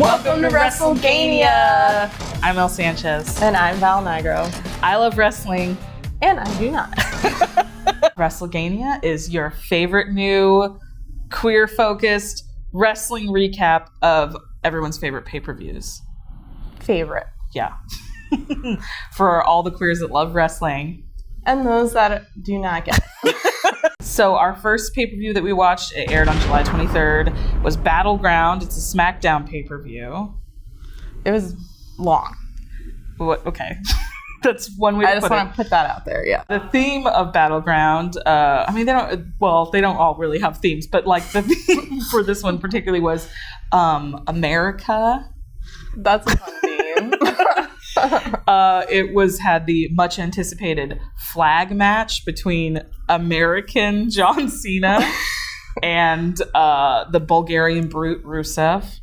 Welcome to WRESTLE-GAY-NIA. I'm El Sanchez. And I'm Val Nigro. I love wrestling. And I do not. WRESTLE-GAY-NIA is your favorite new queer-focused wrestling recap of everyone's favorite pay-per-views. Favorite. Yeah. For all the queers that love wrestling. And those that do not get it. So our first pay-per-view that we watched, it aired on July 23rd, was Battleground. It's a SmackDown pay-per-view. It was long. What? Okay. That's one way to put it. I just want to put that out there, yeah. The theme of Battleground, they don't all really have themes, but like the theme for this one particularly was America. That's a fun theme. It had the much anticipated flag match between American John Cena and the Bulgarian Brute Rusev,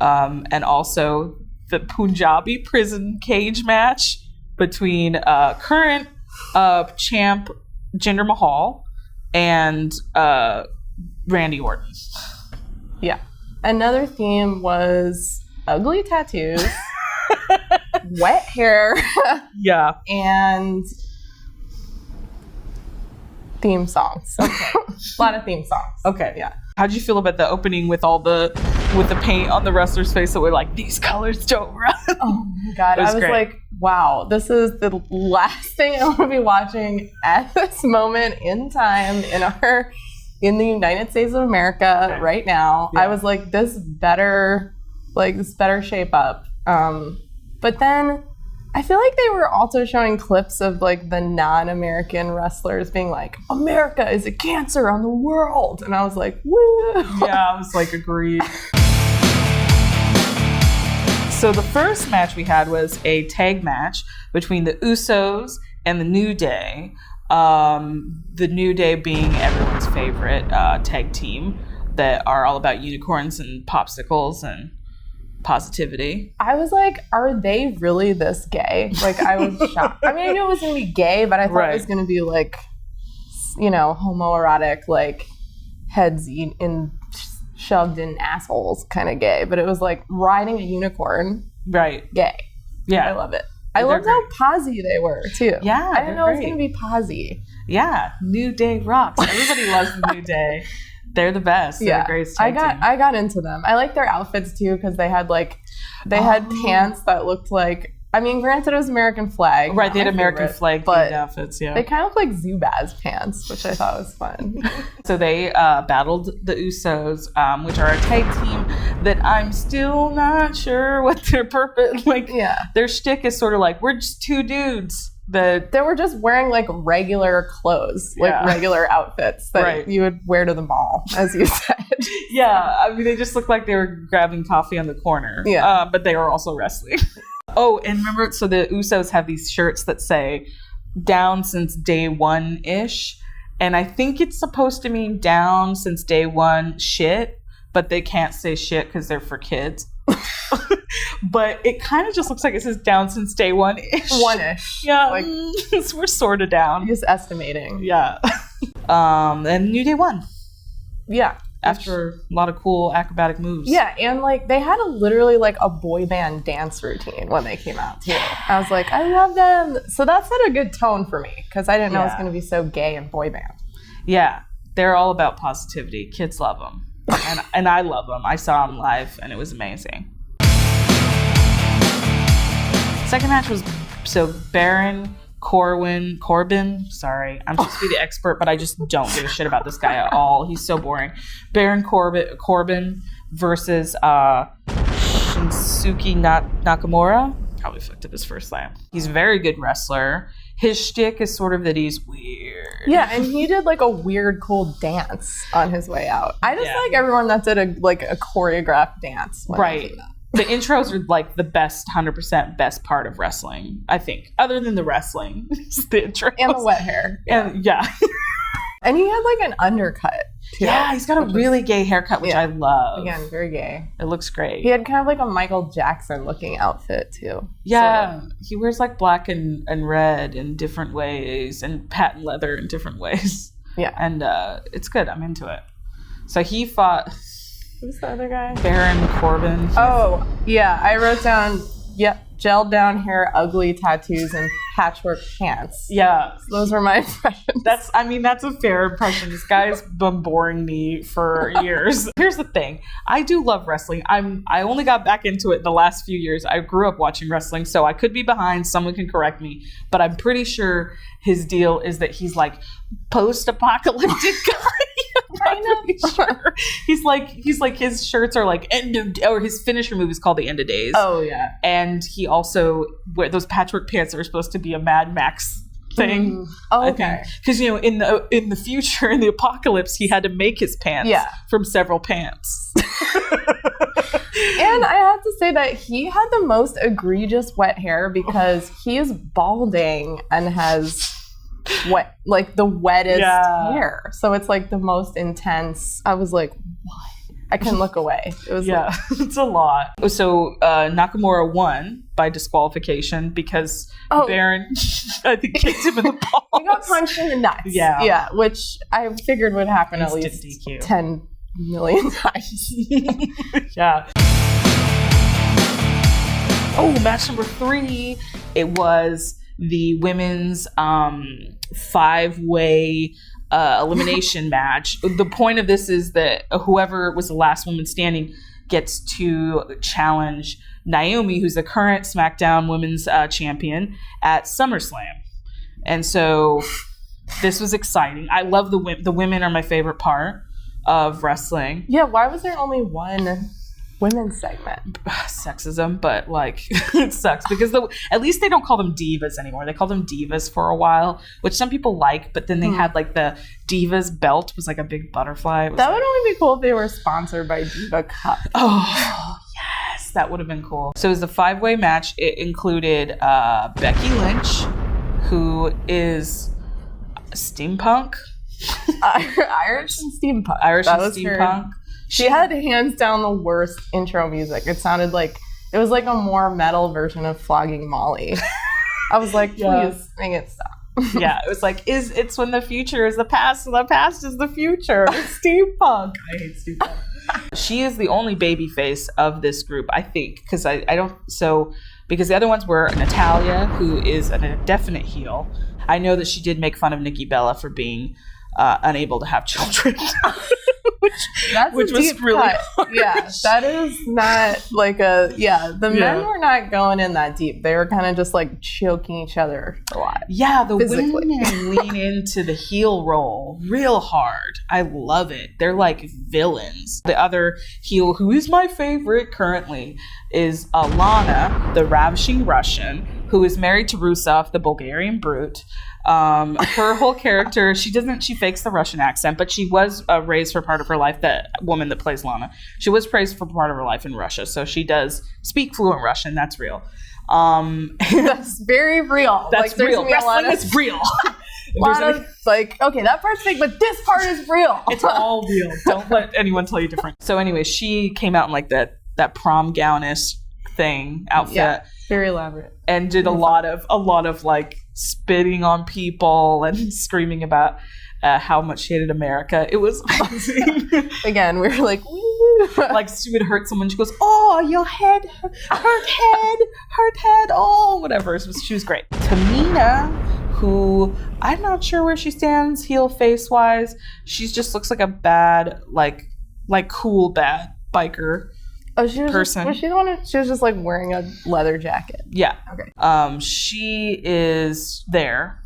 and also the Punjabi prison cage match between current champ Jinder Mahal and Randy Orton. Yeah. Another theme was ugly tattoos. Wet hair. Yeah. And theme songs. Okay. A lot of theme songs. Okay. Yeah. How'd you feel about the opening with the paint on the wrestler's face that were like, these colors don't run? Oh my God. I was great. Like, wow, this is the last thing I want to be watching at this moment in time in the United States of America right now. Yeah. I was like, this better shape up. But then I feel like they were also showing clips of like the non-American wrestlers being like, America is a cancer on the world. And I was like, woo. Yeah, I was like, agreed. So the first match we had was a tag match between the Usos and the New Day. The New Day being everyone's favorite tag team that are all about unicorns and popsicles and positivity. I was like, are they really this gay? Like, I was shocked. I mean, I knew it was going to be gay, but I thought it was going to be like, homoerotic, like heads shoved in assholes kind of gay. But it was like riding a unicorn. Right. Gay. Yeah. I love it. I loved how posy they were, too. Yeah. I didn't know it was going to be posy. Yeah. New Day rocks. Everybody loves the New Day. They're the best. They're the greatest tag team. I got into them. I like their outfits too because they had had pants that looked like, I mean, granted it was American flag. Right, they had American flag themed outfits, yeah. They kind of look like Zubaz pants, which I thought was fun. So they battled the Usos, which are a tag team that I'm still not sure what their purpose, their shtick is sort of like, we're just two dudes. They were just wearing like regular clothes, regular outfits that you would wear to the mall, as you said. Yeah, I mean, they just looked like they were grabbing coffee on the corner. Yeah, but they were also wrestling. Oh, and remember, so the Usos have these shirts that say "down since day one-ish," and I think it's supposed to mean down since day one shit, but they can't say shit because they're for kids. But it kind of just looks like it says down since day one-ish. One-ish. Yeah, we're sort of down. Just estimating. Yeah. And New Day won. Yeah. After a lot of cool acrobatic moves. Yeah, and they had literally a boy band dance routine when they came out too. I was like, I love them. So that set a good tone for me because I didn't know it was going to be so gay and boy band. Yeah, they're all about positivity. Kids love them. and I love them. I saw them live and it was amazing. Second match was Baron Corbin. Sorry, I'm supposed to be the expert, but I just don't give a shit about this guy at all. He's so boring. Baron Corbin versus Shinsuke Nakamura. Probably fucked up his first name. He's a very good wrestler. His shtick is sort of that he's weird. Yeah, and he did a weird, cool dance on his way out. I just like everyone that did a choreographed dance. Right. The intros are the best, 100% best part of wrestling, I think. Other than the wrestling, the intros. And the wet hair. And And he had an undercut too. Yeah, he's got a really gay haircut, which I love. Again, very gay. It looks great. He had kind of a Michael Jackson looking outfit too. Yeah, sort of. He wears black and red in different ways and patent leather in different ways. Yeah. And it's good. I'm into it. So he fought Who's the other guy? Baron Corbin. Oh, yeah. I wrote down, gelled down hair, ugly tattoos, and patchwork pants. Yeah. So those were my impressions. That's a fair impression. This guy's been boring me for years. Here's the thing. I do love wrestling. I only got back into it in the last few years. I grew up watching wrestling, so I could be behind. Someone can correct me. But I'm pretty sure his deal is that he's like post-apocalyptic guy. I know. Sure. He's like his shirts are like or his finisher move is called the End of Days. Oh yeah. And he also wear those patchwork pants that are supposed to be a Mad Max thing. Oh, okay. Because in the future, in the apocalypse, he had to make his pants from several pants. And I have to say that he had the most egregious wet hair because he is balding and has the wettest hair. So it's like the most intense. I was like, what? I couldn't look away. It was it's a lot. So Nakamura won by disqualification because Baron, I think, kicked him in the balls. He got punched in the nuts. Yeah, which I figured would happen at least DQ. 10 million times. Yeah. Oh, match number 3. It was the women's 5-way elimination match. The point of this is that whoever was the last woman standing gets to challenge Naomi, who's the current SmackDown Women's Champion, at SummerSlam. And so this was exciting. I love the women are my favorite part of wrestling. Yeah, why was there only one women's segment? Sexism, but like it sucks because at least they don't call them divas anymore. They called them divas for a while, which some people like, but then they had like the divas belt was like a big butterfly. That would only be cool if they were sponsored by Diva Cup. Oh yes, that would have been cool. So it was a 5-way match. It included Becky Lynch, who is steampunk. Irish and steampunk. She had hands down the worst intro music. It sounded like it was like a more metal version of Flogging Molly. I was like, please make it stop. Yeah, it was like, it's when the future is the past and the past is the future. It's steampunk. I hate steampunk. She is the only baby face of this group, I think, because because the other ones were Natalya, who is a definite heel. I know that she did make fun of Nikki Bella for being unable to have children. which was really hard. Yeah, that is not like the men were not going in that deep. They were kind of just like choking each other a lot. Yeah, the women lean into the heel role real hard. I love it. They're like villains. The other heel, who is my favorite currently, is Alana, the ravishing Russian, who is married to Rusev, the Bulgarian brute. Her whole character, she fakes the Russian accent, but she was raised for part of her life, that woman that plays Lana. She was praised for part of her life in Russia, so she does speak fluent Russian. That's real. That's very real. That's like, real. Wrestling is real. Okay, that part's fake, but this part is real. It's all real. Don't let anyone tell you different. So anyway, she came out in like that prom gown-ish outfit. Yeah, very elaborate. And did a lot of like spitting on people and screaming about how much she hated America. It was amazing. Again, we were like, woo. Like she would hurt someone. She goes, "Oh, your head, hurt head, oh, whatever." She was great. Tamina, who I'm not sure where she stands heel face wise. She just looks like a bad, like cool bad biker. Oh, she was person. Was she the one? She was just like wearing a leather jacket. Yeah. Okay. She is there.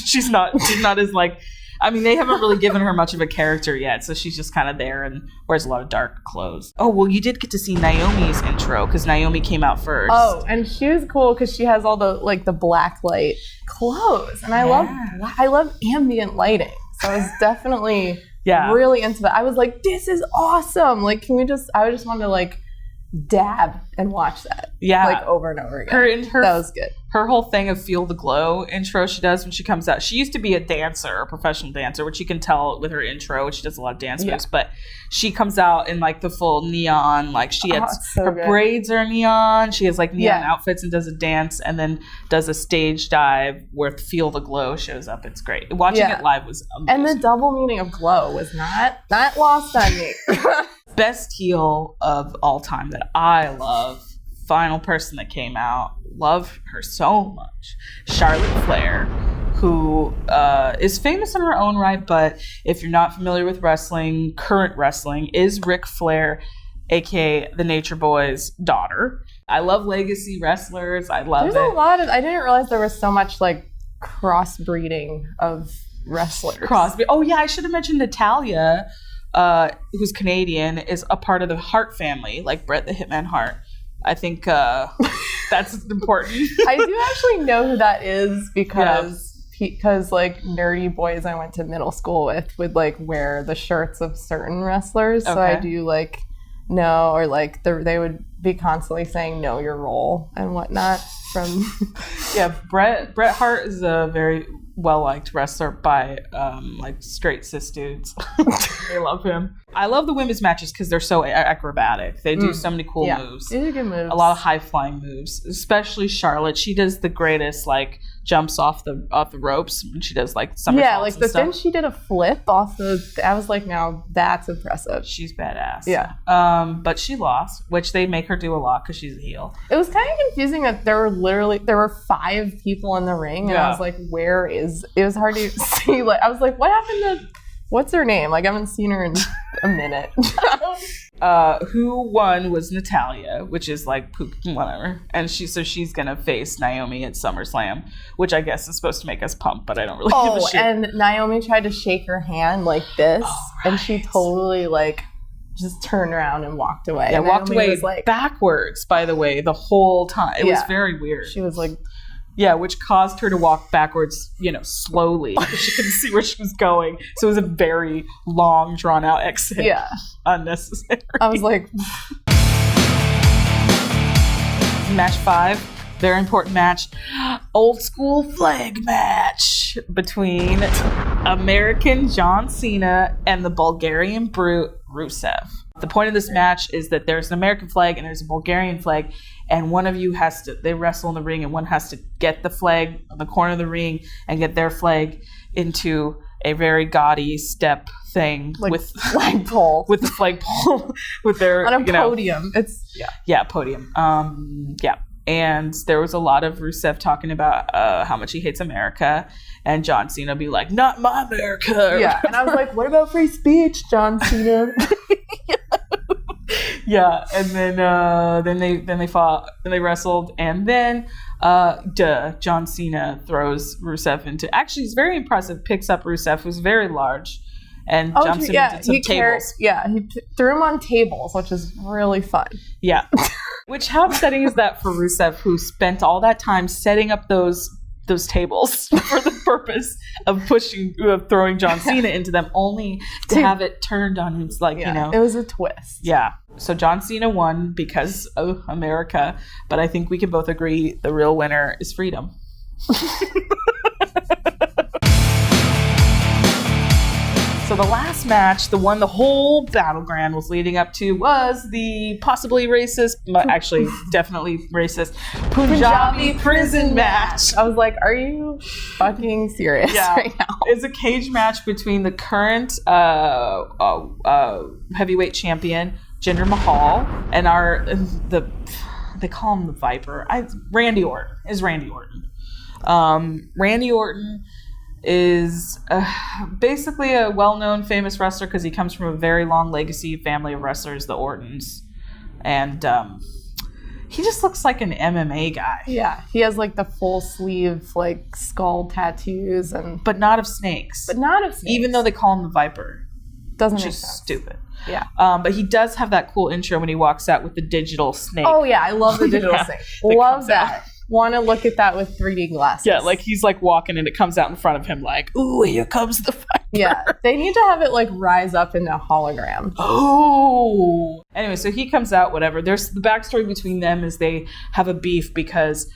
She's not as like. I mean, they haven't really given her much of a character yet, so she's just kind of there and wears a lot of dark clothes. Oh, well, you did get to see Naomi's intro because Naomi came out first. Oh, and she was cool because she has all the black light clothes, and I love ambient lighting, so I was definitely really into that. I was like, this is awesome. Like, I just wanted to like dab and watch that like over and over again. That was good. Her whole thing of Feel the Glow intro she does when she comes out. She used to be a dancer, a professional dancer, which you can tell with her intro. She does a lot of dance moves, but she comes out in like the full neon, like she has her braids are neon. She has like neon outfits and does a dance and then does a stage dive where Feel the Glow shows up. It's great. Watching it live was amazing. And the double meaning of glow was not lost on me. best heel of all time that I love, final person that came out, love her so much, Charlotte Flair, who is famous in her own right, but if you're not familiar with wrestling, current wrestling, is Ric Flair, aka the Nature Boy's daughter. I love legacy wrestlers. I love There's a lot of, I didn't realize there was so much like crossbreeding of wrestlers. Oh yeah, I should have mentioned Natalia, who's Canadian, is a part of the Hart family, like Bret the Hitman Hart. I think that's important. I do actually know who that is because like nerdy boys I went to middle school with would like wear the shirts of certain wrestlers. Okay. So I do like know, or like they would be constantly saying know your role and whatnot from Bret Hart is a very well-liked wrestler by like straight cis dudes. They love him. I love the women's matches because they're so acrobatic. They do so many cool moves. They do good moves. A lot of high-flying moves, especially Charlotte. She does the greatest like jumps off the ropes when she does like somersaults. Yeah, like the thing she did a flip off the. I was like, now that's impressive. She's badass. Yeah. But she lost, which they make her do a lot because she's a heel. It was kind of confusing that there were 5 people in the ring, and I was like, where is? It was hard to see. Like, I was like, what happened to? What's her name? Like, I haven't seen her in a minute. Who won was Natalia, which is like whatever, and she's gonna face Naomi at SummerSlam, which I guess is supposed to make us pump, but I don't really give a shit. And Naomi tried to shake her hand like this, and she totally like just turned around and walked away. Yeah, walked away like, backwards. By the way, the whole time it was very weird. She was like. Yeah, which caused her to walk backwards, slowly because she couldn't see where she was going. So it was a very long, drawn-out exit. Yeah. Unnecessary. I was like... Match 5, very important match. Old school flag match between American John Cena and the Bulgarian Brute Rusev. The point of this match is that there's an American flag and there's a Bulgarian flag, and one of you they wrestle in the ring, and one has to get the flag on the corner of the ring and get their flag into a very gaudy step thing like with flagpole. With the flagpole with their on a podium. Podium. And there was a lot of Rusev talking about how much he hates America, and John Cena be like, "Not my America." Yeah, and I was like, "What about free speech, John Cena?" Yeah, and then they fought, and they wrestled, and then John Cena throws Rusev into. Actually, he's very impressive. Picks up Rusev, who's very large, and jumps him into some tables. He threw him on tables, which is really fun. Yeah. Which, how upsetting is that for Rusev, who spent all that time setting up those tables for the purpose of throwing John Cena into them, only to have it turned on him. It's like, it was a twist. Yeah. So John Cena won because of America, but I think we can both agree the real winner is freedom. So the last match, the one the whole Battleground was leading up to, was the possibly racist, but actually definitely racist, Punjabi prison match. I was like, are you fucking serious right now? It's a cage match between the current heavyweight champion, Jinder Mahal, and they call him the Viper. Randy Orton. Randy Orton is basically a well-known famous wrestler because he comes from a very long legacy family of wrestlers, the Ortons, and he just looks like an MMA guy. Yeah, he has like the full sleeve like skull tattoos, but not of snakes. Even though they call him the Viper. Doesn't make sense. Stupid. Yeah. But he does have that cool intro when he walks out with the digital snake. Oh yeah, I love the digital snake. Love that. Want to look at that with 3D glasses. Yeah, like he's like walking and it comes out in front of him like, ooh, here comes the Viper. Yeah, they need to have it like rise up into a hologram. Oh. Anyway, so he comes out, whatever. There's the backstory between them is they have a beef because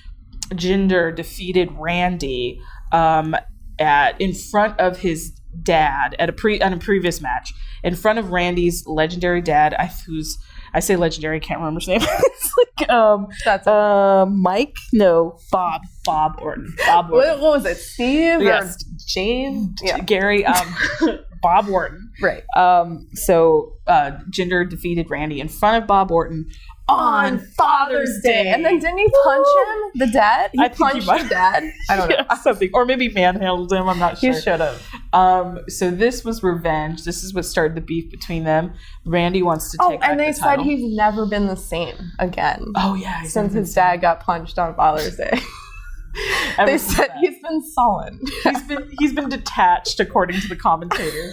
Jinder defeated Randy in front of his dad on a previous match. In front of Randy's legendary dad, I say legendary, I can't remember his name. It's like Mike? No, Bob Orton. Bob Orton. What was it? Steve? Yes, James? Yeah. Gary. Bob Orton. Right. So Jinder defeated Randy in front of Bob Orton on Father's Day. And then didn't he punch him, the dad? He punched the dad? I don't know. Something. Or maybe manhandled him. I'm not sure. He should have. So this was revenge. This is what started the beef between them. Randy wants to take back and they the title. said he's never been the same again. Oh, yeah. Since his dad got punched on Father's Day. They said he's been sullen. He's been detached, according to the commentators.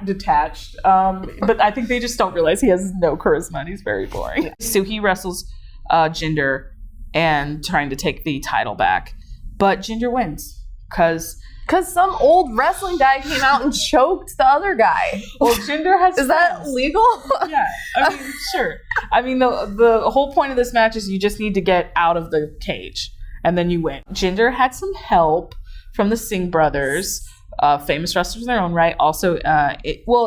Detached. But I think they just don't realize he has no charisma and he's very boring. Yeah. So he wrestles Jinder and trying to take the title back. But Jinder wins because some old wrestling guy came out and choked the other guy. Well, Jinder has Is that legal? Yeah. I mean, sure. I mean, the whole point of this match is you just need to get out of the cage and then you win. Jinder had some help from the Singh brothers. Famous wrestlers in their own right. Also,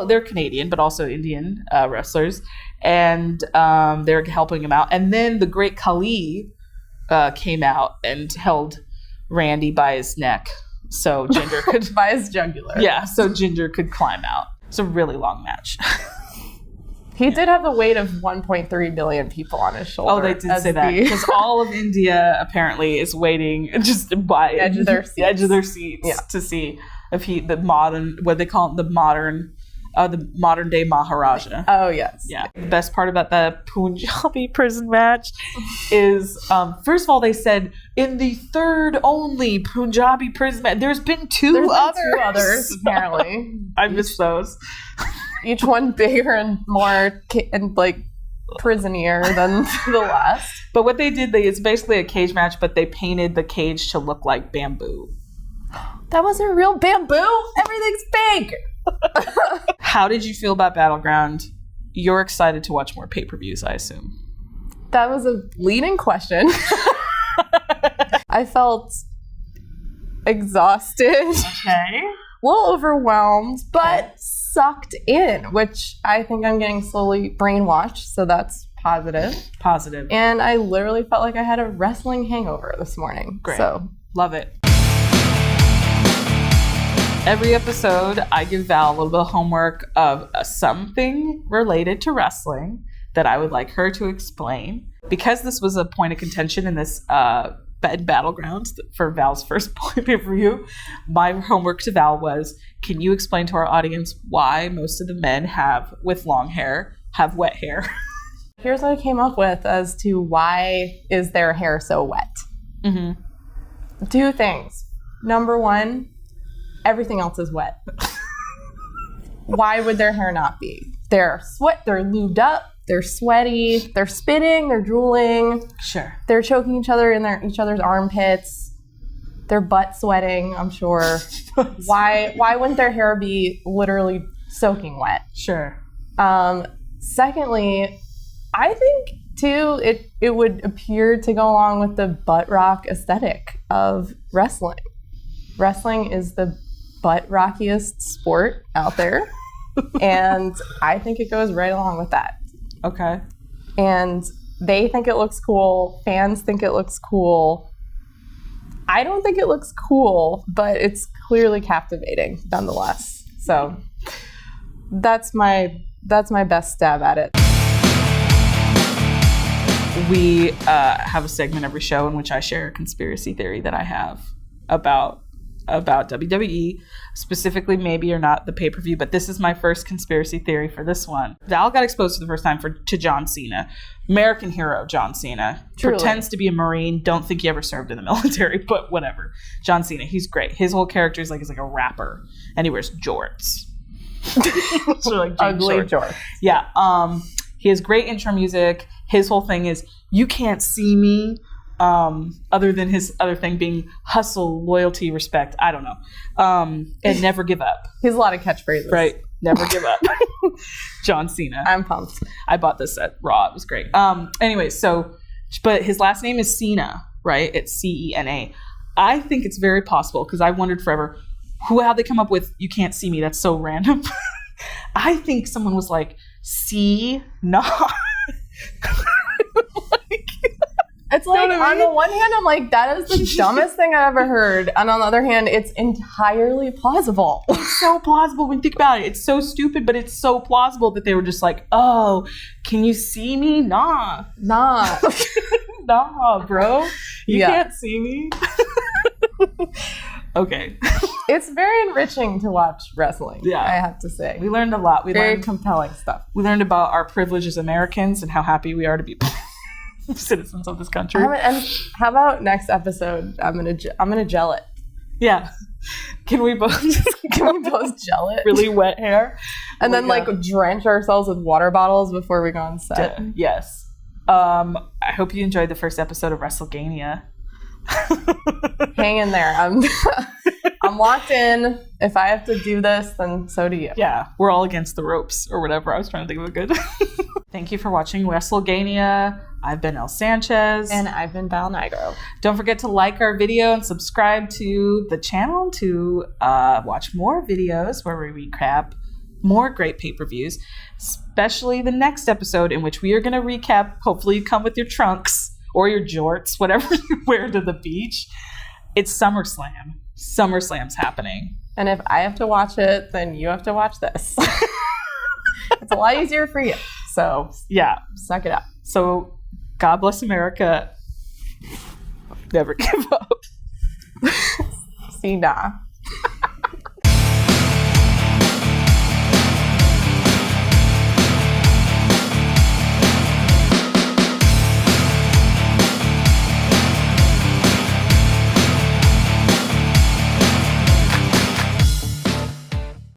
they're Canadian, but also Indian wrestlers. And they're helping him out. And then the great Khali came out and held Randy by his neck. So Jinder could... by his jugular. Yeah, so Jinder could climb out. It's a really long match. He did have the weight of 1.3 billion people on his shoulder. Oh, they did say that. Because all of India apparently is waiting just by the edge of their seats. To see if the modern day Maharaja. Oh, yes. Yeah. The best part about the Punjabi prison match is, first of all, they said in the third only Punjabi prison match, there's been two others, apparently. I missed those. Each one bigger and more prisonier than the last. But what they did, it's basically a cage match, but they painted the cage to look like bamboo. That wasn't real bamboo. Everything's fake. How did you feel about Battleground? You're excited to watch more pay-per-views, I assume. That was a leading question. I felt exhausted. Okay. A little overwhelmed, but sucked in, which I think I'm getting slowly brainwashed, so that's positive. Positive. And I literally felt like I had a wrestling hangover this morning. Great. So love it. Every episode, I give Val a little bit of homework of something related to wrestling that I would like her to explain. Because this was a point of contention in this Battleground for Val's first pay-per-view, my homework to Val was, can you explain to our audience why most of the men with long hair have wet hair? Here's what I came up with as to why is their hair so wet. Mm-hmm. 2 things. Number 1, everything else is wet. Why would their hair not be? They're lubed up, they're sweaty, they're spitting, they're drooling. Sure. They're choking each other in each other's armpits. They're butt sweating, I'm sure. Why wouldn't their hair be literally soaking wet? Sure. Secondly, I think too it would appear to go along with the butt rock aesthetic of wrestling. Wrestling is the butt rockiest sport out there. And I think it goes right along with that. Okay. And they think it looks cool. Fans think it looks cool. I don't think it looks cool, but it's clearly captivating nonetheless. So that's my best stab at it. We have a segment every show in which I share a conspiracy theory that I have about WWE, specifically maybe or not the pay-per-view, but this is my first conspiracy theory for this one. Val got exposed for the first time to John Cena. American hero John Cena. Truly. Pretends to be a Marine. Don't think he ever served in the military, but whatever. John Cena, he's great. His whole character is like a rapper, and he wears jorts. So like ugly jorts. Yeah. He has great intro music. His whole thing is, you can't see me. Other than his other thing being hustle, loyalty, respect. I don't know. And never give up. He has a lot of catchphrases. Right. Never give up. John Cena. I'm pumped. I bought this at Raw. It was great. Anyway, but his last name is Cena, right? It's C-E-N-A. I think it's very possible, because I wondered forever, how'd they come up with, you can't see me? That's so random. I think someone was like, see, nah. It's like, on the one hand, I'm like, that is the dumbest thing I've ever heard. And on the other hand, it's entirely plausible. It's so plausible when you think about it. It's so stupid, but it's so plausible that they were just like, oh, can you see me? Nah. Nah, bro. You can't see me. Okay. It's very enriching to watch wrestling. Yeah. I have to say. We learned a lot. Very compelling stuff. We learned about our privilege as Americans and how happy we are to be citizens of this country. And how about next episode? I'm gonna gel it. Yeah. Can we both gel it? Really wet hair. And then like drench ourselves with water bottles before we go on set. Yes. I hope you enjoyed the first episode of WRESTLE-GAY-NIA. Hang in there. I'm locked in. If I have to do this, then so do you. Yeah. We're all against the ropes or whatever. I was trying to think of a good. Thank you for watching WRESTLE-GAY-NIA. I've been El Sanchez. And I've been Val Nigro. Don't forget to like our video and subscribe to the channel to watch more videos where we recap more great pay-per-views, especially the next episode in which we are going to recap. Hopefully you come with your trunks or your jorts, whatever you wear to the beach. It's SummerSlam. SummerSlam's happening. And if I have to watch it, then you have to watch this. It's a lot easier for you. So yeah, suck it up. So God bless America. Never give up. See, nah.